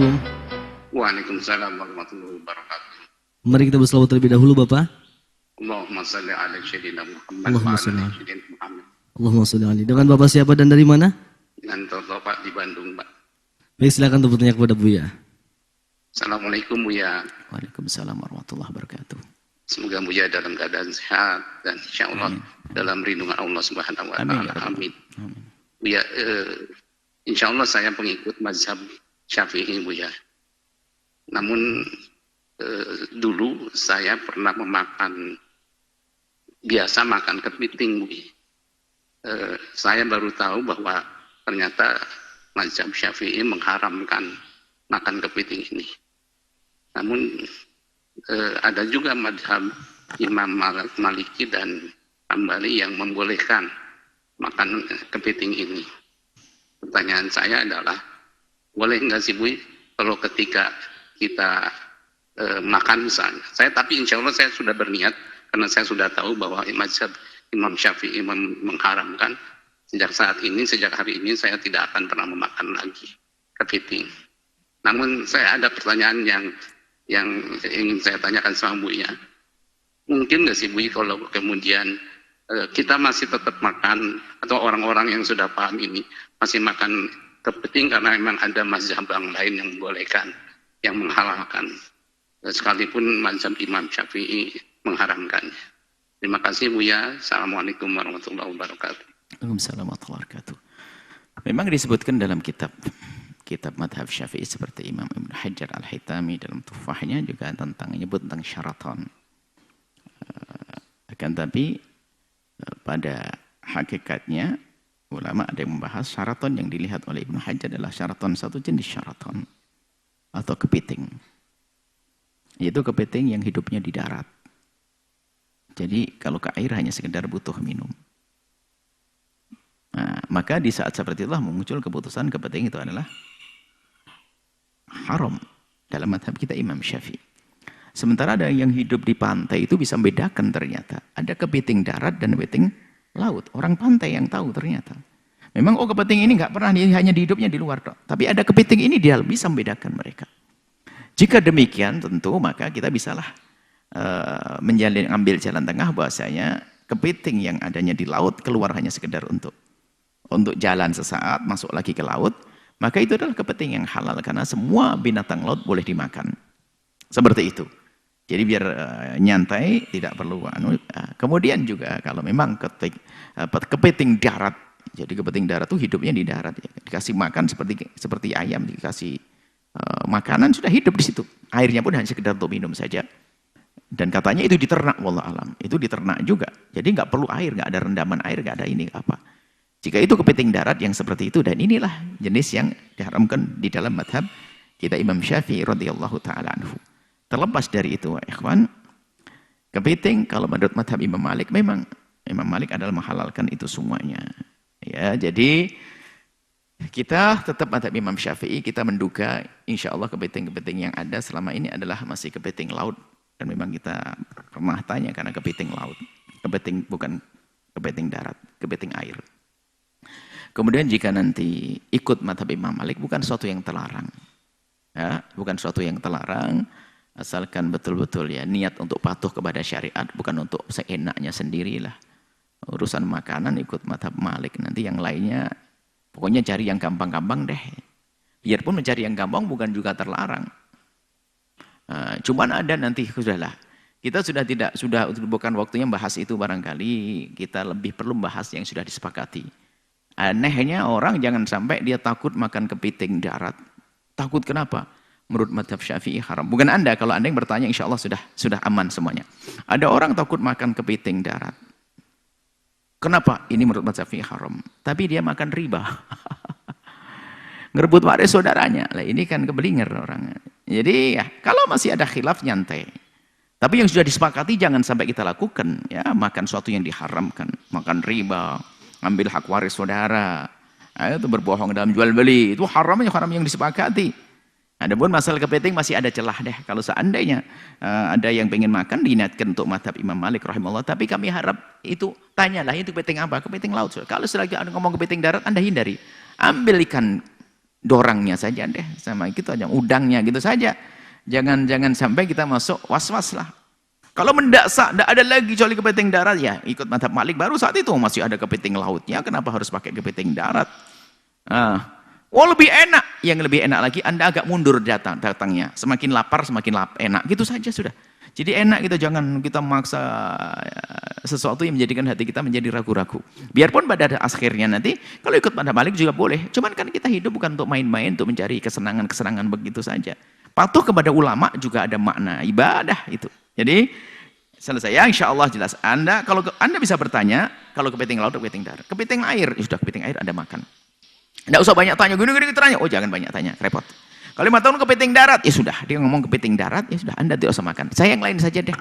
Assalamualaikum. Waalaikumsalam warahmatullahi wabarakatuh. Mari kita berselawat terlebih dahulu, Bapak. Allahumma salli ala sayyidina Muhammad wa Allahumma ala sholli ali alaihi. sayyidina Muhammad. Allahumma sholli alaihi. Dengan Bapak siapa dan dari mana? Dengan Bapak di Bandung, Pak. Baik, silakan untuk bertanya kepada Buya. Assalamualaikum Buya. Waalaikumsalam warahmatullahi wabarakatuh. Semoga Buya dalam keadaan sehat dan insya Allah dalam lindungan Allah Subhanahu wa taala. Amin. Buya, insya Allah saya pengikut mazhab Syafi'i, Buya. Namun dulu saya pernah biasa makan kepiting, Buya. Saya baru tahu bahwa ternyata mazhab Syafi'i mengharamkan makan kepiting ini. Namun ada juga mazhab Imam Maliki dan Hambali yang membolehkan makan kepiting ini. Pertanyaan saya adalah, boleh nggak sih Bu, kalau ketika kita makan misalnya, tapi insya Allah saya sudah berniat, karena saya sudah tahu bahwa mazhab Imam Syafi'i mengharamkan. Sejak hari ini saya tidak akan pernah memakan lagi kepiting. Namun saya ada pertanyaan yang ingin saya tanyakan sama Bu ya. Mungkin nggak sih Bu, kalau kemudian kita masih tetap makan, atau orang-orang yang sudah paham ini masih makan kepiting karena memang ada mazhab yang lain yang membolehkan, yang menghalalkan, sekalipun mazhab Imam Syafi'i mengharamkannya. Terima kasih Bu ya. Assalamualaikum warahmatullahi wabarakatuh. Waalaikumsalam warahmatullahi wabarakatuh. Memang disebutkan dalam kitab madhab Syafi'i seperti Imam Ibn Hajar Al-Haytami dalam Tuhfahnya juga menyebut tentang syaraton. Akan tapi pada hakikatnya ulama ada yang membahas syaraton yang dilihat oleh Ibn Hajar adalah syaraton, satu jenis syaraton atau kepiting. Yaitu kepiting yang hidupnya di darat. Jadi kalau ke air hanya sekedar butuh minum. Nah, maka di saat seperti itulah muncul keputusan kepiting itu adalah haram dalam madhab kita Imam Syafi'i. Sementara ada yang hidup di pantai itu bisa membedakan ternyata. Ada kepiting darat dan kepiting laut. Orang pantai yang tahu ternyata. Memang kepiting ini nggak pernah hanya di hidupnya di luar. Tapi ada kepiting ini dia bisa membedakan mereka. Jika demikian tentu maka kita bisalah ambil jalan tengah bahwasanya kepiting yang adanya di laut keluar hanya sekedar untuk jalan sesaat, masuk lagi ke laut, maka itu adalah kepiting yang halal karena semua binatang laut boleh dimakan. Seperti itu. Jadi biar nyantai, tidak perlu. Kemudian juga kalau memang kepiting darat, jadi kepiting darat itu hidupnya di darat, ya. Dikasih makan seperti ayam, dikasih makanan sudah hidup di situ. Airnya pun hanya sekedar untuk minum saja. Dan katanya itu diternak, wallah alam. Itu diternak juga. Jadi nggak perlu air, nggak ada rendaman air, nggak ada ini apa. Jika itu kepiting darat yang seperti itu, dan inilah jenis yang diharamkan di dalam madhab kita Imam Syafi'i radhiyallahu ta'ala anhu. Terlepas dari itu, ikhwan, kepiting kalau menurut madhab Imam Malik, memang Imam Malik adalah menghalalkan itu semuanya. Ya, jadi kita tetap madhab Imam Syafi'i, kita menduga insya Allah kepiting-kepiting yang ada selama ini adalah masih kepiting laut. Dan memang kita pernah tanya karena kepiting laut. Kepiting bukan kepiting darat, kepiting air. Kemudian jika nanti ikut madhab Imam Malik bukan suatu yang terlarang. Ya, bukan suatu yang terlarang. Asalkan betul-betul ya niat untuk patuh kepada syariat. Bukan untuk seenaknya sendirilah. Urusan makanan ikut madhab Malik. Nanti yang lainnya pokoknya cari yang gampang-gampang deh. Biarpun mencari yang gampang bukan juga terlarang. Cuman ada nanti sudahlah. Kita sudah bukan waktunya bahas itu barangkali. Kita lebih perlu bahas yang sudah disepakati. Anehnya orang jangan sampai dia takut makan kepiting darat. Takut kenapa? Menurut madhab Syafi'i haram. Bukan Anda, kalau Anda yang bertanya insya Allah sudah aman semuanya. Ada orang takut makan kepiting darat. Kenapa? Ini menurut madhab Syafi'i haram. Tapi dia makan riba. Ngerebut waris saudaranya. Lah ini kan kebelinger orang. Jadi ya, kalau masih ada khilaf nyantai. Tapi yang sudah disepakati jangan sampai kita lakukan. Ya, makan sesuatu yang diharamkan. Makan riba. Ambil hak waris saudara, itu berbohong dalam jual beli, itu haram yang disepakati. Adapun masalah kepiting masih ada celah deh. Kalau seandainya ada yang pengen makan diniatkan untuk madhab Imam Malik rahimahullah, tapi kami harap itu tanyalah itu kepiting apa, kepiting laut. Kalau selagi Anda ngomong kepiting darat Anda hindari. Ambil ikan dorangnya saja deh, sama gitu aja, udangnya gitu saja. Jangan sampai kita masuk was-was lah. Kalau mendasak, tidak ada lagi kecuali kepiting darat, ya ikut mazhab Malik. Baru saat itu masih ada kepiting lautnya, kenapa harus pakai kepiting darat? Lebih enak. Yang lebih enak lagi, Anda agak mundur datangnya. Semakin lapar, semakin enak. Gitu saja sudah. Jadi enak gitu, jangan kita maksa sesuatu yang menjadikan hati kita menjadi ragu-ragu. Biarpun pada akhirnya nanti, kalau ikut mazhab Malik juga boleh. Cuman kan kita hidup bukan untuk main-main, untuk mencari kesenangan-kesenangan begitu saja. Patuh kepada ulama juga ada makna ibadah itu. Jadi selesai ya, insya Allah jelas. Kalau Anda bisa bertanya, kalau kepiting laut atau kepiting darat, kepiting air, ya sudah kepiting air Anda makan. Tidak usah banyak tanya, gini tanya. Oh jangan banyak tanya, repot. Kalau 5 tahun kepiting darat, ya sudah. Dia ngomong kepiting darat, ya sudah. Anda tidak usah makan. Saya yang lain saja deh.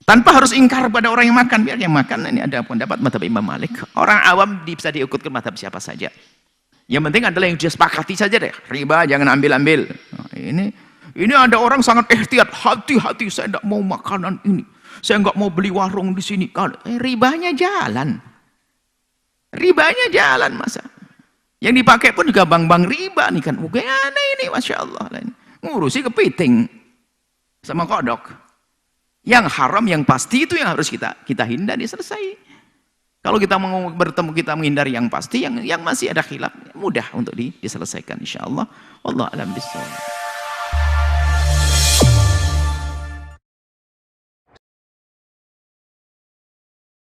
Tanpa harus ingkar pada orang yang makan, biar yang makan. Ini ada pendapat mazhab Imam Malik. Orang awam bisa diikutkan mazhab siapa saja. Yang penting adalah yang dia sepakati saja deh. Riba jangan ambil-ambil. Nah, ini ada orang sangat ihtiyat, hati-hati saya tidak mau makanan ini. Saya nggak mau beli warung di sini. Ribanya jalan. Ribanya jalan masa. Yang dipakai pun juga bank-bank riba nih kan. Bagaimana ini, Masya Allah. Ngurusi kepiting sama kodok. Yang haram, yang pasti itu yang harus kita hindari, selesai. Kalau kita mau bertemu, kita menghindari yang pasti, yang masih ada khilaf, mudah untuk diselesaikan insya Allah. Wallahu a'lam bishawab.